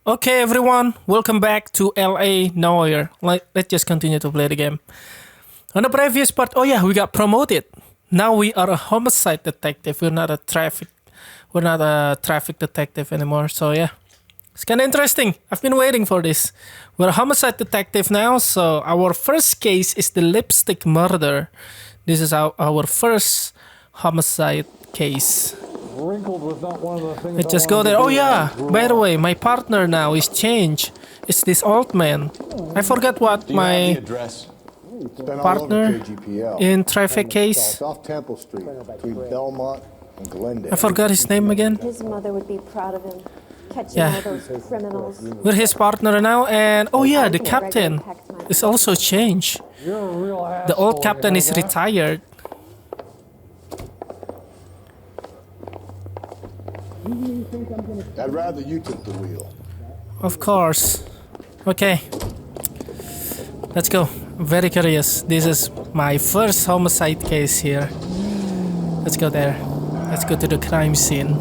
Okay, everyone, welcome back to LA Noire. Let's just continue to play the game. On the previous part, oh yeah, we got promoted. Now we are a homicide detective. We're not a traffic detective anymore. So yeah, it's kind of interesting. I've been waiting for this. We're a homicide detective now. So our first case is the lipstick murder. This is our first homicide case. Let's just go there. Oh yeah, by the way, my partner now is changed. It's this old man. I forgot what my partner in traffic case. I forgot his name again. His mother would be proud of him. Catching all those criminals. We're his partner now, and oh yeah, the captain is also changed. The old captain is retired. I'd rather you took the wheel. Of course. Okay. Let's go. I'm very curious. This is my first homicide case here. Let's go there. Let's go to the crime scene.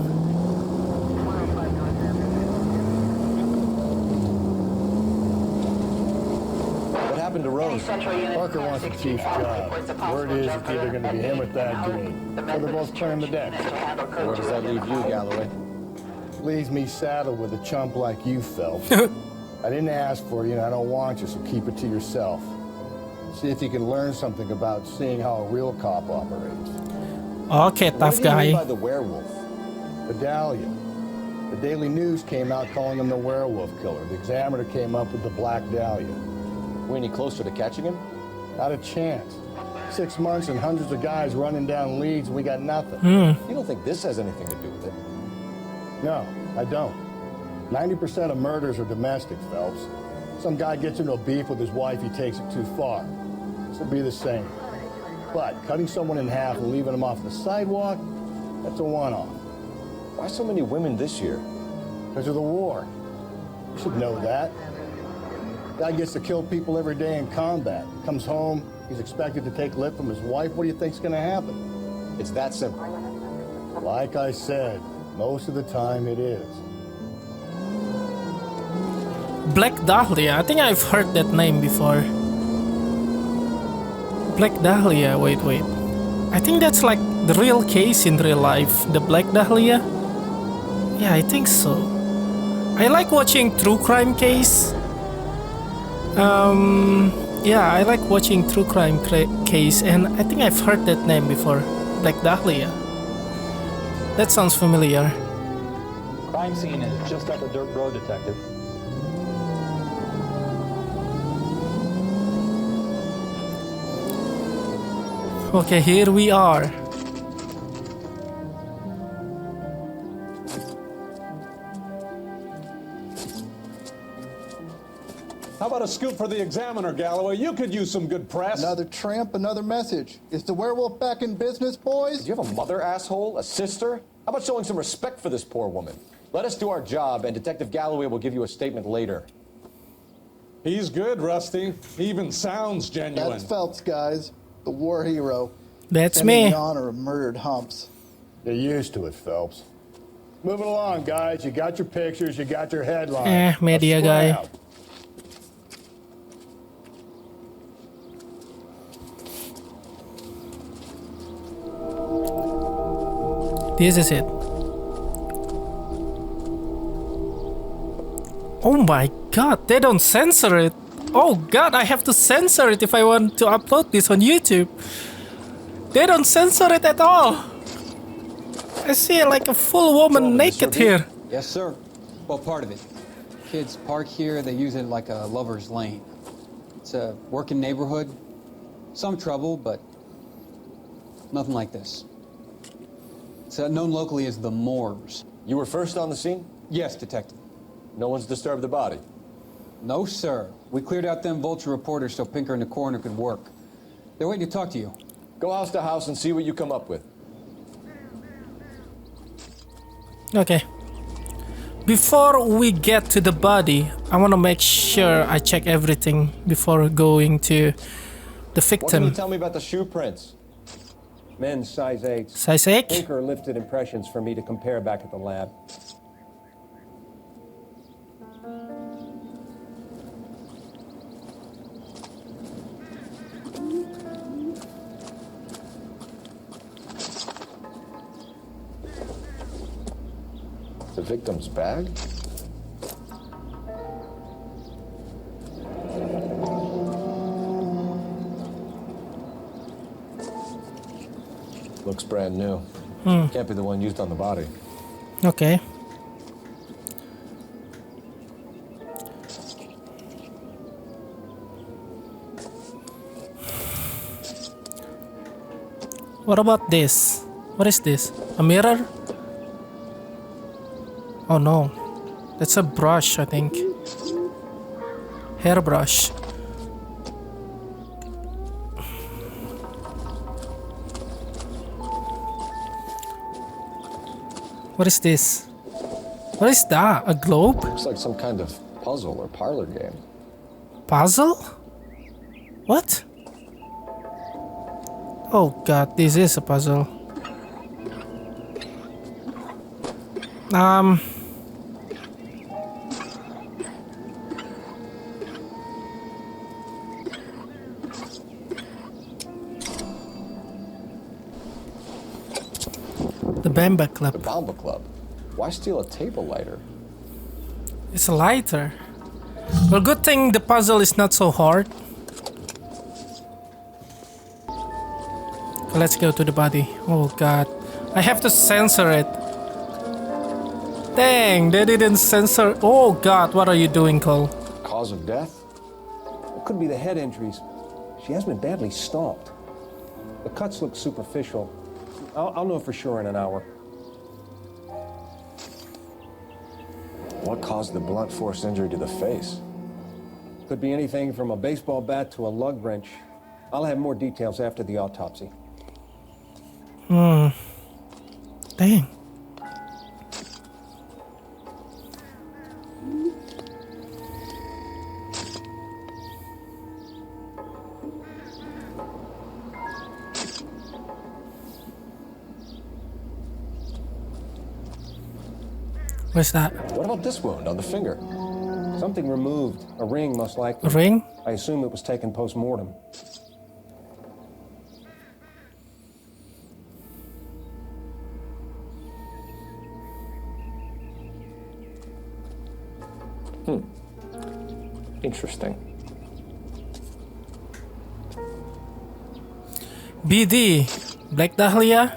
What happened to Rose? Parker wants the chief's job. Word is it's either going to be him or Thad Green. So they're both clearing the deck. Where does that leave you, Galloway? Leaves me saddled with a chump like you, Phelps. I didn't ask for you, and I don't want you, so keep it to yourself. See if you can learn something about seeing how a real cop operates. Okay, tough What do you mean guy. by the werewolf? Vidalia. The Daily News came out calling him the werewolf killer. The Examiner came up with the Black Dahlia. We any closer to catching him? Not a chance. 6 months and hundreds of guys running down leads, and we got nothing. You don't think this has anything to do with it? No, I don't. 90% of murders are domestic, Phelps. Some guy gets into a beef with his wife, he takes it too far. This will be the same. But cutting someone in half and leaving them off the sidewalk, that's a one-off. Why so many women this year? Because of the war. You should know that. Guy gets to kill people every day in combat. Comes home, he's expected to take lip from his wife. What do you think's gonna happen? It's that simple. Like I said, most of the time it is. Black Dahlia. I think I've heard that name before. Black Dahlia. Wait. I think that's like the real case in real life. The Black Dahlia. Yeah, I think so. I like watching true crime case. Yeah, I like watching true crime case, and I think I've heard that name before. Black Dahlia. That sounds familiar. Crime scene is just up a dirt road, detective. Okay, here we are. How about a scoop for the Examiner, Galloway? You could use some good press. Another tramp, another message. Is the werewolf back in business, boys? Do you have a mother, asshole? A sister? How about showing some respect for this poor woman? Let us do our job, and Detective Galloway will give you a statement later. He's good, Rusty. He even sounds genuine. That's Phelps, guys. The war hero. That's Defending me. the honor of murdered humps. You're used to it, Phelps. Moving along, guys. You got your pictures, you got your headlines. Media Let's spread guy. out. This is it. Oh my god, they don't censor it. Oh god, I have to censor it if I want to upload this on YouTube. They don't censor it at all. I see like a full woman naked here. Yes, sir. Well, part of it. Kids park here, they use it like a lover's lane. It's a working neighborhood. Some trouble, but nothing like this. It's known locally as the Moors. You were first on the scene? Yes, detective. No one's disturbed the body. No, sir. We cleared out them vulture reporters so Pinker and the coroner could work. They're waiting to talk to you. Go house to house and see what you come up with. Okay. Before we get to the body, I want to make sure I check everything before going to the What can you victim. tell me about the shoe prints? Men's size 8. Size 8? Pinker lifted impressions for me to compare back at the lab. victim's bag? Looks brand new. Can't be the one used on the body. Okay. What about this? What is this? A mirror? Oh no. That's a brush, I think. Hairbrush. What is this? What is that? A globe? Looks like some kind of puzzle or parlor game. Puzzle? What? Oh god, this is a puzzle. The Bamba Club. The Bamba Club. Why steal a table lighter? It's a lighter. Well, good thing the puzzle is not so hard. Let's go to the body. Oh god. I have to censor it. Dang, they didn't censor. Oh god, what are you doing, Cole? Cause of death? It could be the head injuries. She has been badly stomped. The cuts look superficial. I'll know for sure in an hour. What caused the blunt force injury to the face? Could be anything from a baseball bat to a lug wrench. I'll have more details after the autopsy. Dang. What's that? What about this wound on the finger? Something removed. A ring, most likely. A ring? I assume it was taken post-mortem. Interesting. BD. Black Dahlia?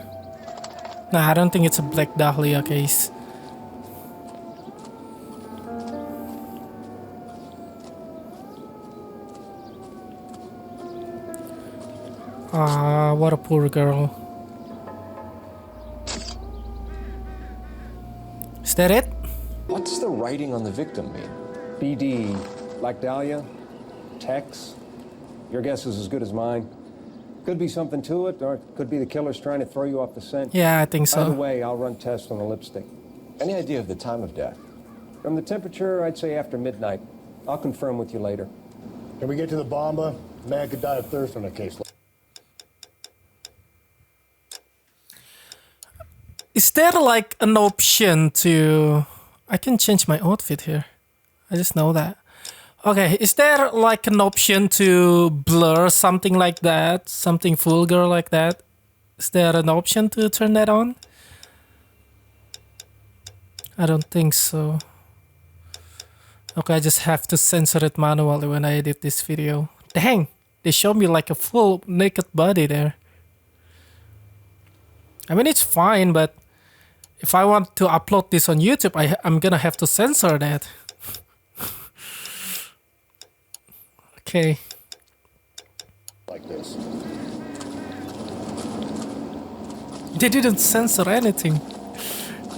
Nah, I don't think it's a Black Dahlia case. Ah, what a poor girl. Is that it? What does the writing on the victim mean? BD, Black Dahlia, Tex. Your guess is as good as mine. Could be something to it, or it could be the killer's trying to throw you off the scent. Yeah, I think Either so. way, I'll run tests on the lipstick. Any idea of the time of death? From the temperature, I'd say after midnight. I'll confirm with you later. Can we get to the Bamba? Man could die of thirst on a case like Is there like an option to... I can change my outfit here. I just know that. Okay, is there like an option to blur something like that? Something vulgar like that? Is there an option to turn that on? I don't think so. Okay, I just have to censor it manually when I edit this video. Dang, they show me like a full naked body there. I mean, it's fine, but if I want to upload this on YouTube, I'm gonna have to censor that. Okay. this. They didn't censor anything.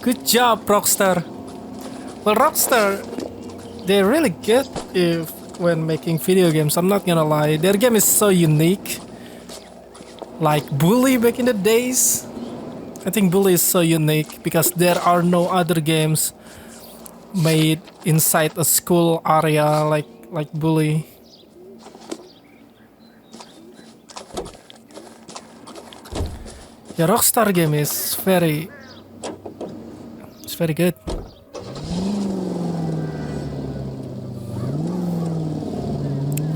Good job, Rockstar. Well, Rockstar, they're really good when making video games. I'm not gonna lie. Their game is so unique. Like Bully back in the days. I think Bully is so unique because there are no other games made inside a school area like Bully. The Rockstar game is very good.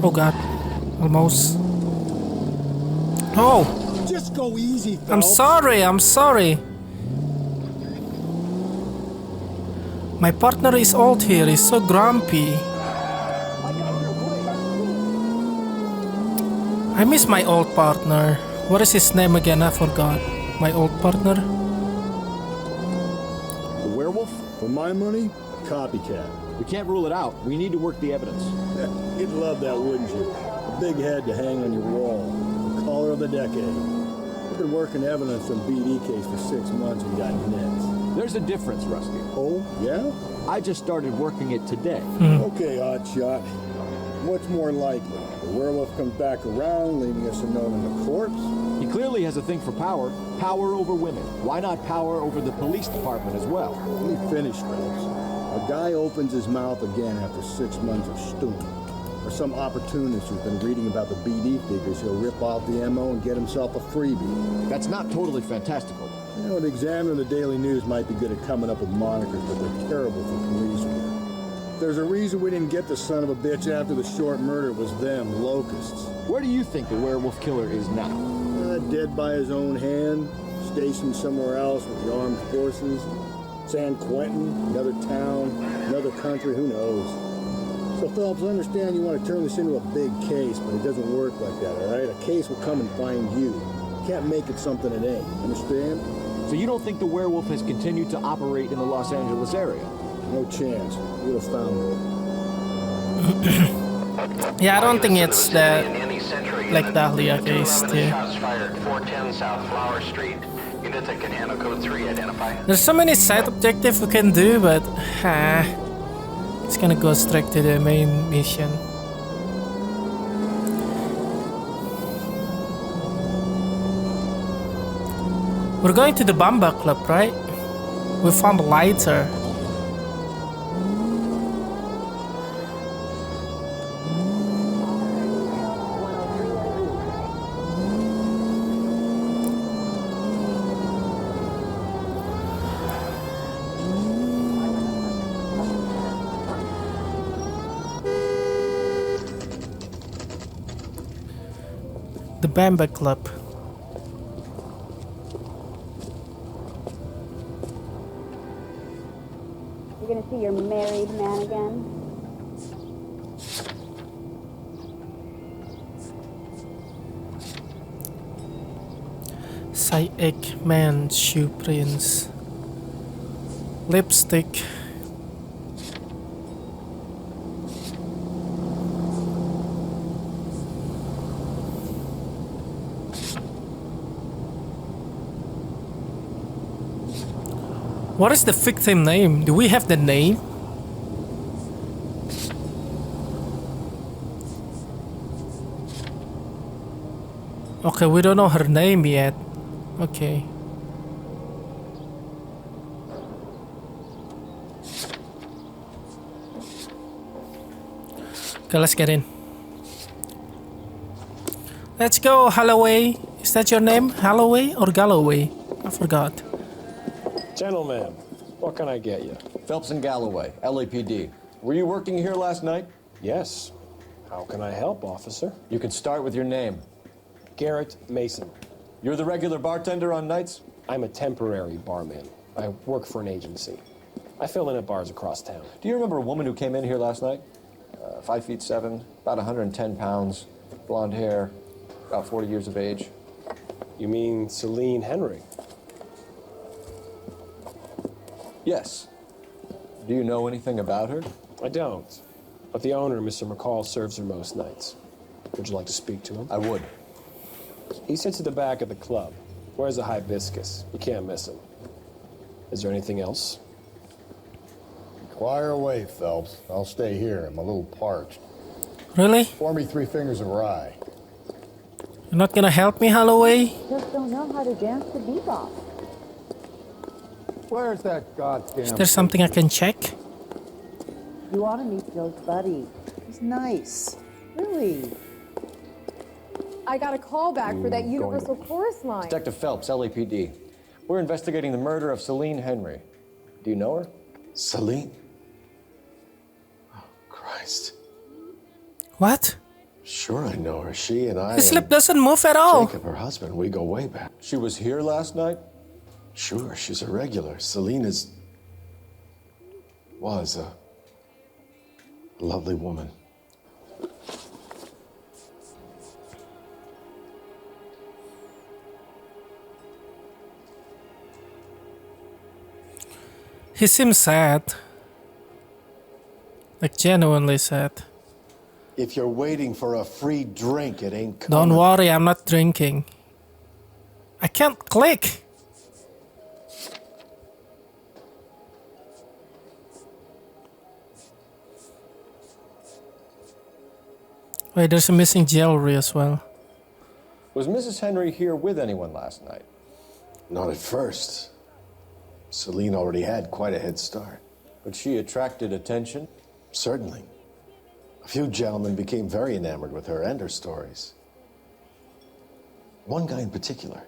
Oh god, almost. Oh! Just go easy, Phelps. I'm sorry. My partner is old here, he's so grumpy. I miss my old partner. What is his name again? I forgot. My old partner? The werewolf? For my money, copycat. We can't rule it out. We need to work the evidence. You'd love that, wouldn't you? A big head to hang on your wall. Caller of the decade. I've been working evidence on BD case for 6 months and got nits. There's a difference, Rusty. Oh, yeah? I just started working it today. Okay, oddshot. What's more likely? The werewolf comes back around, leaving us a note in the corpse? He clearly has a thing for power. Power over women. Why not power over the police department as well? Let me finish, Phelps. A guy opens his mouth again after 6 months of stewing. Or some opportunist who's been reading about the BD figures, he'll rip off the MO and get himself a freebie. That's not totally fantastical. You know, an Examiner and the Daily News might be good at coming up with monikers, but they're terrible for police work. There's a reason we didn't get the son of a bitch after the short murder. It was them, locusts. Where do you think the werewolf killer is now? Dead by his own hand, stationed somewhere else with the armed forces. San Quentin, another town, another country, who knows? So, Phelps, I understand you want to turn this into a big case, but it doesn't work like that, all right? A case will come and find you. Can't make it something it ain't. Understand? So you don't think the werewolf has continued to operate in the Los Angeles area? No chance. We would have found it. Yeah, I don't think it's that like Dahlia case too. There's so many side objectives we can do, but it's gonna go straight to the main mission. We're going to the Bamba Club, right? We found a lighter. The Bamba Club. You're gonna see your married man again? Psychic Man shoe prints. Lipstick. What is the victim name? Do we have the name? Okay, we don't know her name yet. Okay. Okay, let's get in. Let's go, Holloway. Is that your name? Holloway or Galloway? I forgot. Gentlemen, what can I get you? Phelps and Galloway, LAPD. Were you working here last night? Yes. How can I help, officer? You can start with your name. Garrett Mason. You're the regular bartender on nights? I'm a temporary barman. I work for an agency. I fill in at bars across town. Do you remember a woman who came in here last night? 5'7", about 110 pounds, blonde hair, about 40 years of age. You mean Celine Henry? Yes. Do you know anything about her? I don't. But the owner, Mr. McCall, serves her most nights. Would you like to speak to him? I would. He sits at the back of the club. Wears a hibiscus. You can't miss him. Is there anything else? Inquire away, Phelps. I'll stay here. I'm a little parched. Really? Pour me 3 fingers of rye. You're not gonna help me, Holloway? Just don't know how to dance the bebop. Where's that goddamn... Is there something I can check? You ought to meet Joe's buddy. He's nice. Really. I got a call back for that Universal Chorus line. Detective Phelps, LAPD. We're investigating the murder of Celine Henry. Do you know her? Celine? Oh, Christ. What? Sure I know her. She and I... His lip doesn't move at all. Jacob, her husband, we go way back. She was here last night? Sure, she's a regular. Celine is... was a lovely woman. He seems sad. Like genuinely sad. If you're waiting for a free drink, it ain't coming. Don't worry, I'm not drinking. I can't click. Wait, there's a missing jewelry as well. Was Mrs. Henry here with anyone last night? Not at first. Celine already had quite a head start. But she attracted attention? Certainly. A few gentlemen became very enamored with her and her stories. One guy in particular.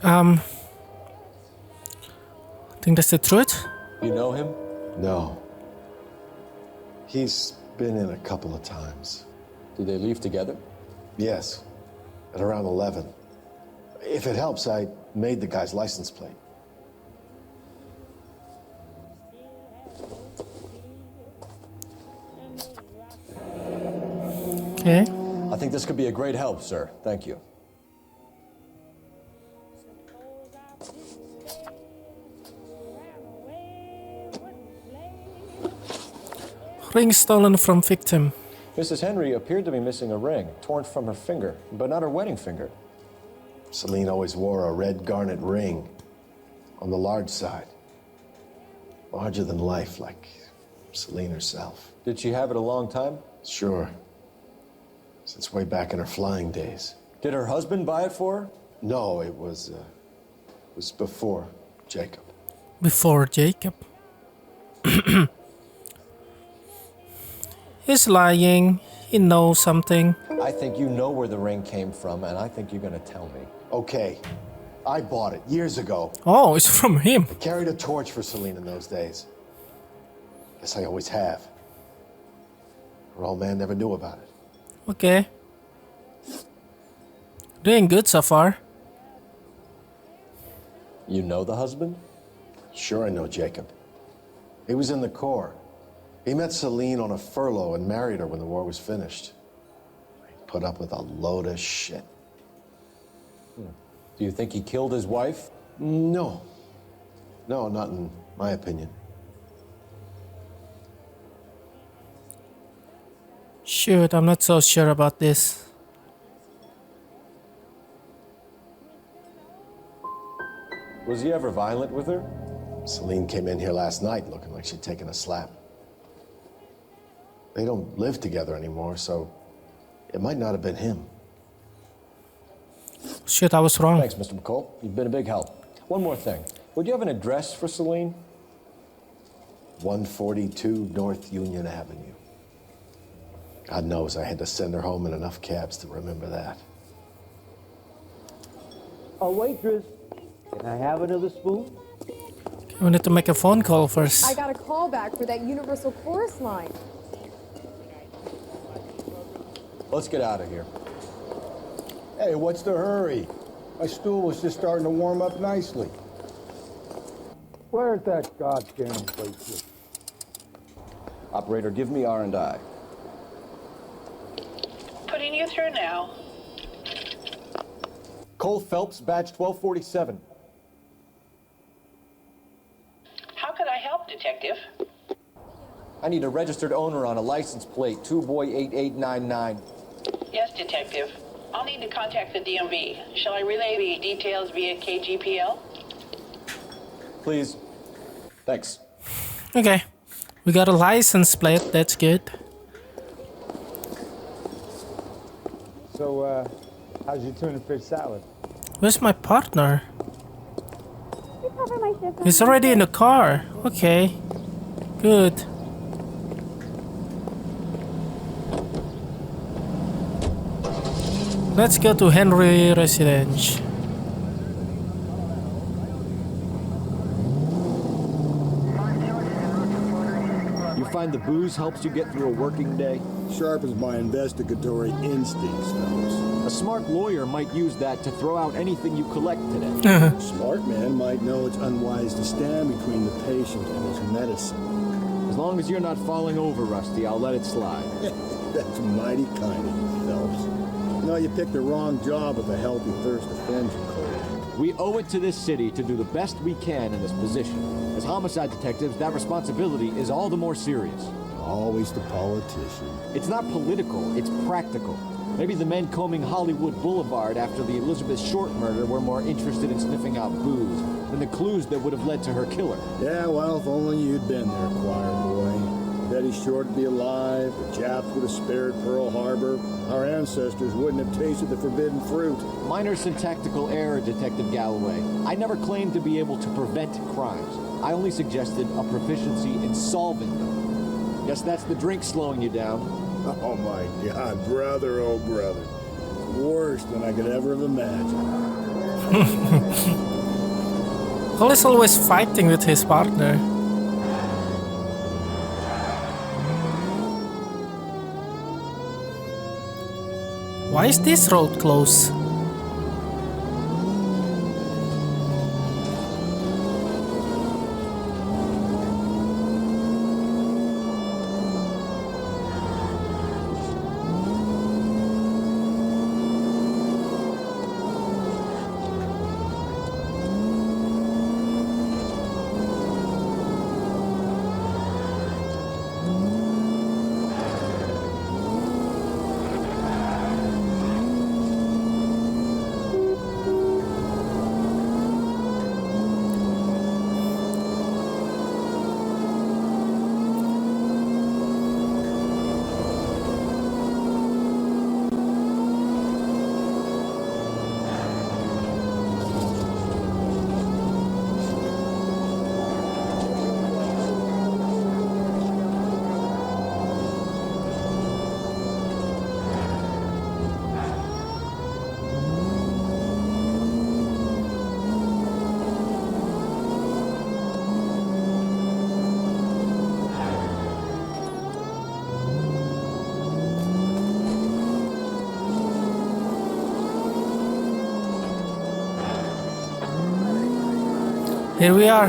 I think that's the truth. You know him? No. He's been in a couple of times. Did they leave together? Yes. At around 11. If it helps, I made the guy's license plate. Okay. I think this could be a great help, sir. Thank you. Ring stolen from victim. Mrs. Henry appeared to be missing a ring, torn from her finger, but not her wedding finger. Celine always wore a red garnet ring on the large side. Larger than life, like Celine herself. Did she have it a long time? Sure. Since way back in her flying days. Did her husband buy it for her? No, it was before Jacob. Before Jacob. He's lying. He knows something. I think you know where the ring came from, and I think you're gonna tell me. Okay. I bought it years ago. Oh, it's from him. I carried a torch for Celine in those days. Guess I always have. Her old man never knew about it. Okay. Doing good so far. You know the husband? Sure I know Jacob. He was in the Corps. He met Celine on a furlough and married her when the war was finished. He put up with a load of shit. Do you think he killed his wife? No. No, not in my opinion. Shoot, I'm not so sure about this. Was he ever violent with her? Celine came in here last night looking like she'd taken a slap. They don't live together anymore, so it might not have been him. Shit, I was wrong. Thanks, Mr. McCole. You've been a big help. One more thing. Would you have an address for Celine? 142 North Union Avenue. God knows I had to send her home in enough cabs to remember that. A waitress, can I have another spoon? Okay, we need to make a phone call first. I got a call back for that universal chorus line. Let's get out of here. Hey, what's the hurry? My stool was just starting to warm up nicely. Where's that goddamn waitress? Operator, give me R&I. Putting you through now. Cole Phelps, badge 1247. How could I help, Detective? I need a registered owner on a license plate, 2boy8899. Yes, Detective. I'll need to contact the DMV. Shall I relay the details via KGPL? Please. Thanks. Okay. We got a license plate. That's good. So, how's your tuna fish salad? Where's my partner? He's already in the car. Okay. Good. Let's go to Henry residence. You find the booze helps you get through a working day? Sharpens my investigatory instincts, fellas. A smart lawyer might use that to throw out anything you collect today. Smart man might know it's unwise to stand between the patient and his medicine. As long as you're not falling over, Rusty, I'll let it slide. That's mighty kind of you, Phelps. You know, you picked the wrong job with a healthy thirst of vengeance, Cole. We owe it to this city to do the best we can in this position. As homicide detectives, that responsibility is all the more serious. Always the politician. It's not political, it's practical. Maybe the men combing Hollywood Boulevard after the Elizabeth Short murder were more interested in sniffing out booze than the clues that would have led to her killer. Yeah, well, if only you'd been there, choir boy. Betty Short would be alive, the Japs would have spared Pearl Harbor, our ancestors wouldn't have tasted the forbidden fruit. Minor syntactical error, Detective Galloway. I never claimed to be able to prevent crimes. I only suggested a proficiency in solving them. Guess that's the drink slowing you down. Oh my God, brother, oh brother. Worse than I could ever have imagined. Cole is always fighting with his partner. Why is this road closed? Here we are.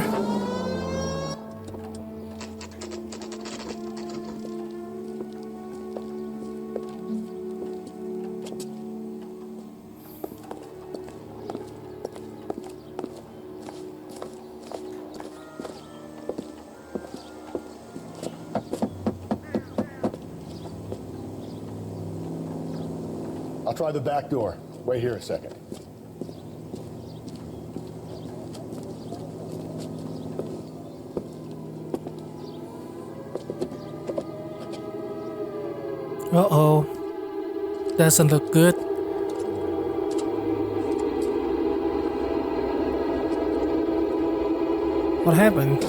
I'll try the back door. Wait here a second. Uh-oh. Doesn't look good. What happened?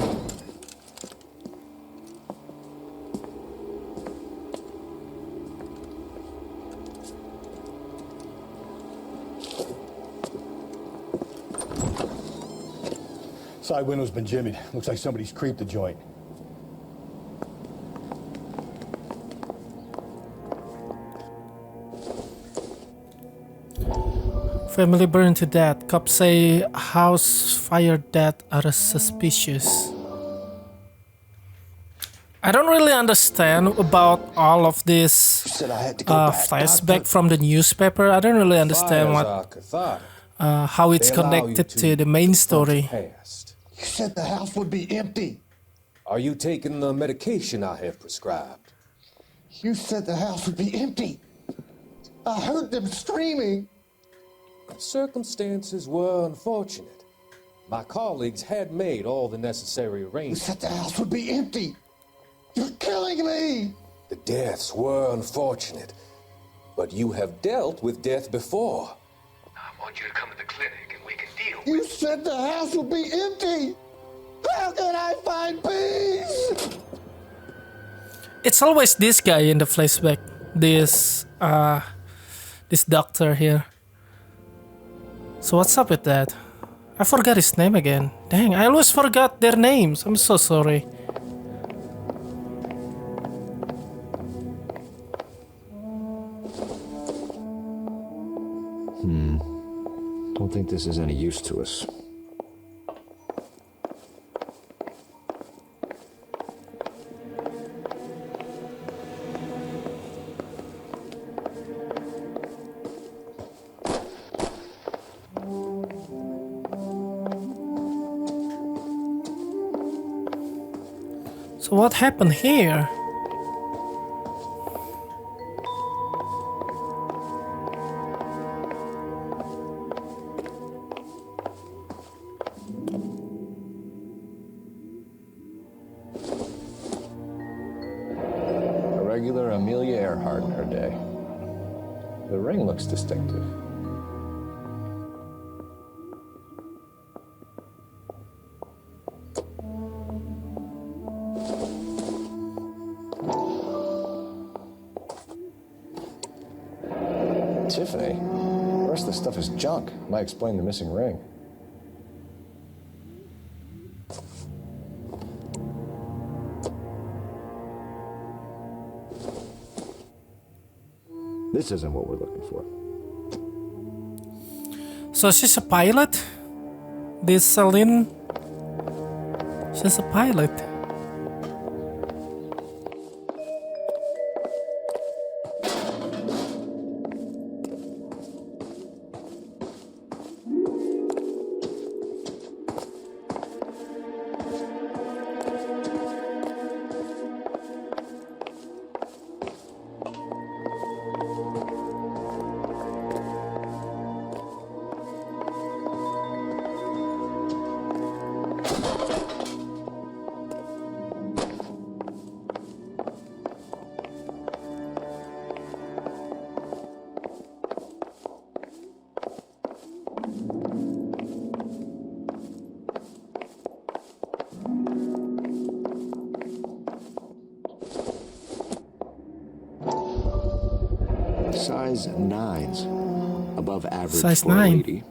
Side window's been jimmied. Looks like somebody's creeped the joint. Family burned to death. Cops say house fire death are suspicious. I don't really understand about all of this flashback from the newspaper. I don't really understand how it's connected to the main story. You said the house would be empty. Are you taking the medication I have prescribed? You said the house would be empty. I heard them screaming. Circumstances were unfortunate. My colleagues had made all the necessary arrangements. You said the house would be empty. You're killing me. The deaths were unfortunate, but you have dealt with death before. I want you to come to the clinic and we can deal with it. You said the house would be empty. How can I find peace? It's always this guy in the flashback. This doctor here. So what's up with that? I forgot his name again. Dang, I always forgot their names. I'm so sorry. Don't think this is any use to us. So what happened here? A regular Amelia Earhart in her day. The ring looks distinctive. Tiffany, the rest of the stuff is junk. Might explain the missing ring. This isn't what we're looking for. So she's a pilot? This Celine? She's a pilot. Size 9s. Above average Size for a 9. lady.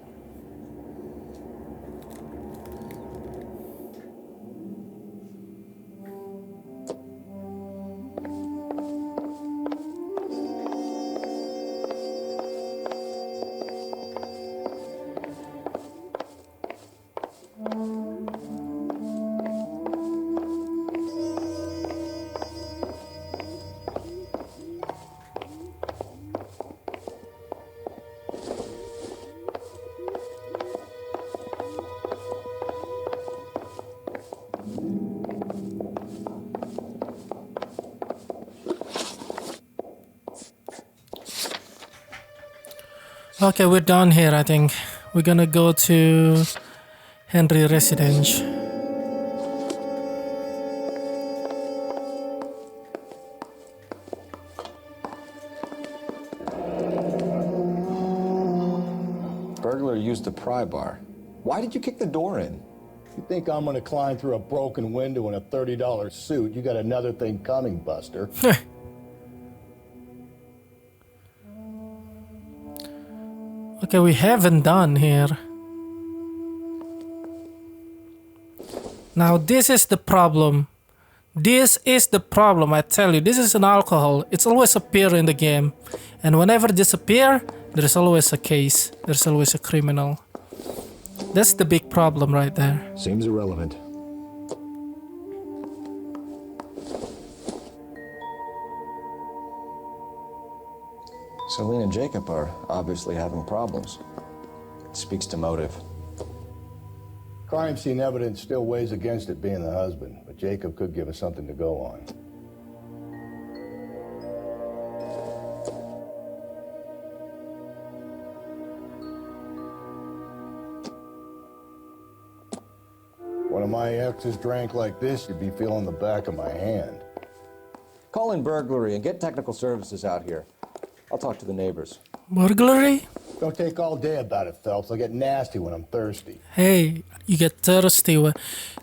Okay, we're done here, I think. We're gonna go to Henry Residence. Burglar used the pry bar. Why did you kick the door in? You think I'm gonna climb through a broken window in a $30 suit? You got another thing coming, Buster. Okay, we haven't done here. Now this is the problem. This is the problem, I tell you. This is an alcohol. It's always appear in the game. And whenever this appear, there's always a case. There's always a criminal. That's the big problem right there. Seems irrelevant. Celine and Jacob are obviously having problems. It speaks to motive. Crime scene evidence still weighs against it being the husband, but Jacob could give us something to go on. One of my exes drank like this, you'd be feeling the back of my hand. Call in burglary and get technical services out here. I'll talk to the neighbors. Burglary? Don't take all day about it, Phelps. I'll get nasty when I'm thirsty. Hey, you get thirsty when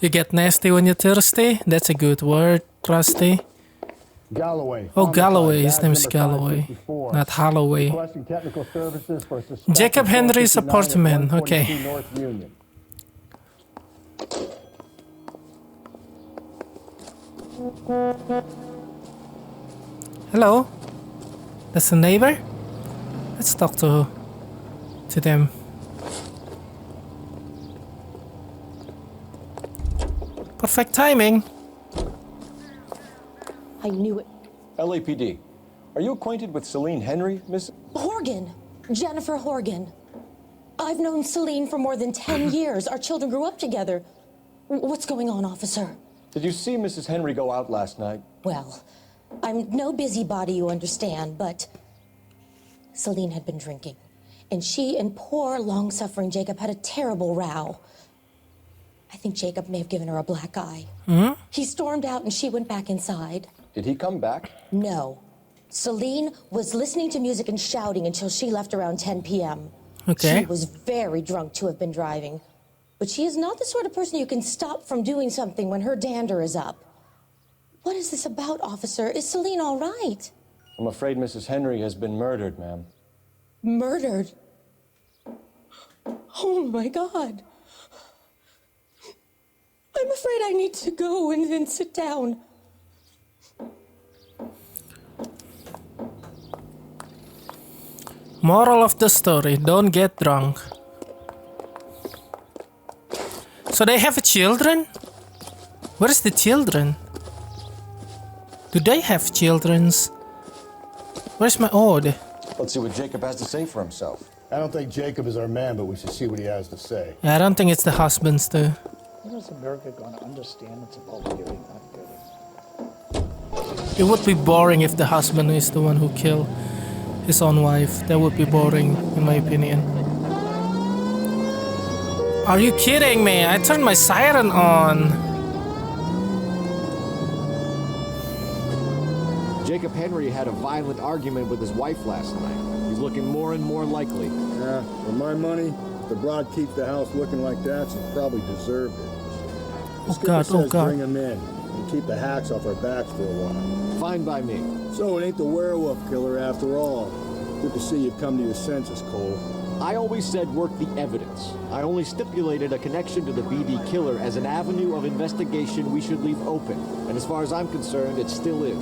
you get nasty when you're thirsty? That's a good word, Rusty. Galloway. Oh, Galloway. His name is Galloway, not Holloway. Jacob Henry's apartment. Okay. Hello. That's a neighbor. Let's talk to them. Perfect timing. I knew it. LAPD. Are you acquainted with Celine Henry, Miss? Horgan. Jennifer Horgan. I've known Celine for more than 10 years. Our children grew up together. What's going on, officer? Did you see Mrs. Henry go out last night? Well, I'm no busybody, you understand, but Celine had been drinking. And she and poor, long-suffering Jacob had a terrible row. I think Jacob may have given her a black eye. He stormed out and she went back inside. Did he come back? No. Celine was listening to music and shouting until she left around 10 p.m. Okay. She was very drunk to have been driving. But she is not the sort of person you can stop from doing something when her dander is up. What is this about, officer? Is Celine all right? I'm afraid Mrs. Henry has been murdered, ma'am. Murdered? Oh, my God. I'm afraid I need to go and sit down. Moral of the story, don't get drunk. So they have children? Where's the children? Do they have children's? Where's my... Oh, Let's see what Jacob has to say for himself. I don't think Jacob is our man, but we should see what he has to say. yeah, I don't think it's the husbands too. When is America going to understand it's about giving, not getting? It would be boring if the husband is the one who killed his own wife. That would be boring, in my opinion. Are you kidding me? I turned my siren on. Jacob Henry had a violent argument with his wife last night. He's looking more and more likely. Yeah, for my money, if the broad keeps the house looking like that, she probably deserved it. Oh God, oh God. Bring him in and keep the hacks off our backs for a while. Fine by me. So it ain't the werewolf killer after all. Good to see you've come to your senses, Cole. I always said work the evidence. I only stipulated a connection to the BD killer as an avenue of investigation we should leave open. And as far as I'm concerned, it still is.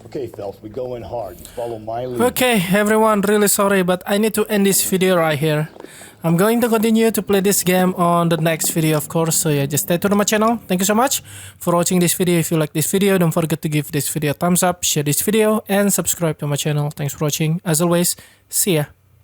Okay, Phelps, we go in hard. Follow my lead. Okay, everyone, really sorry, but I need to end this video right here. I'm going to continue to play this game on the next video, of course. So yeah, just stay tuned to my channel. Thank you so much for watching this video. If you like this video, don't forget to give this video a thumbs up, share this video, and subscribe to my channel. Thanks for watching. As always, see ya.